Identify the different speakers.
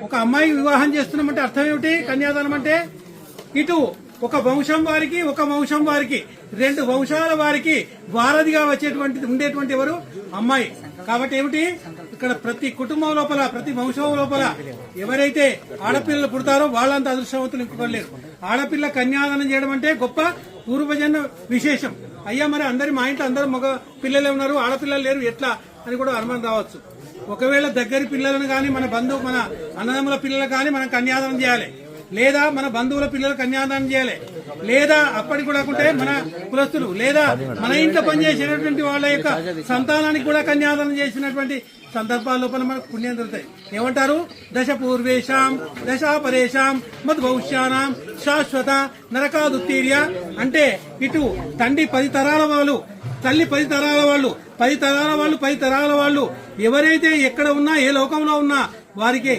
Speaker 1: ఒక అమ్మాయి వివాహం చేస్తున్నామంటే అర్థం ఏమిటి? కన్యాదానం అంటే ఇటు ఒక వంశం వారికి ఒక వంశం వారికి రెండు వంశాల వారికి వారధిగా వచ్చేటువంటి ఉండేటువంటి ఎవరు? అమ్మాయి. కాబట్టి ఏమిటి ఇక్కడ ప్రతి కుటుంబం లోపల ప్రతి వంశం లోపల ఎవరైతే ఆడపిల్లలు పుడతారో వాళ్ళంత అదృష్టవంతులు ఇంకొకరు. ఆడపిల్ల కన్యాదానం చేయడం అంటే గొప్ప పూర్వజన్మ విశేషం. అయ్యా మరి అందరి మా ఇంట్లో అందరూ మగ పిల్లలే ఉన్నారు, ఆడపిల్లలు లేరు ఎట్లా అని కూడా అనుమానం రావచ్చు. ఒకవేళ దగ్గరి పిల్లలను గాని మన అన్నదమ్ముల పిల్లలు గాని మనం కన్యాదానం చేయాలి, లేదా మన బంధువుల పిల్లలు కన్యాదానం చేయాలి, లేదా అప్పటికి కూడా మన కులస్తులు లేదా మన ఇంట్లో పనిచేసేటటువంటి వాళ్ళ యొక్క సంతానానికి కూడా కన్యాదానం చేసినటువంటి సందర్భాల లోపల మనకు పుణ్యం దొరుకుతాయి. ఏమంటారు? దశ పూర్వేషాం దశా పరేషాం మద్ భవిష్యానాం శాశ్వత నరకాదుత్తీర్య అంటే ఇటు తండ్రి 10 తరాల వాళ్ళు, తల్లి 10 తరాల వాళ్ళు, 10 తరాల వాళ్ళు, 10 తరాల వాళ్ళు ఎవరైతే ఎక్కడ ఉన్నా ఏ లోకంలో ఉన్నా వారికి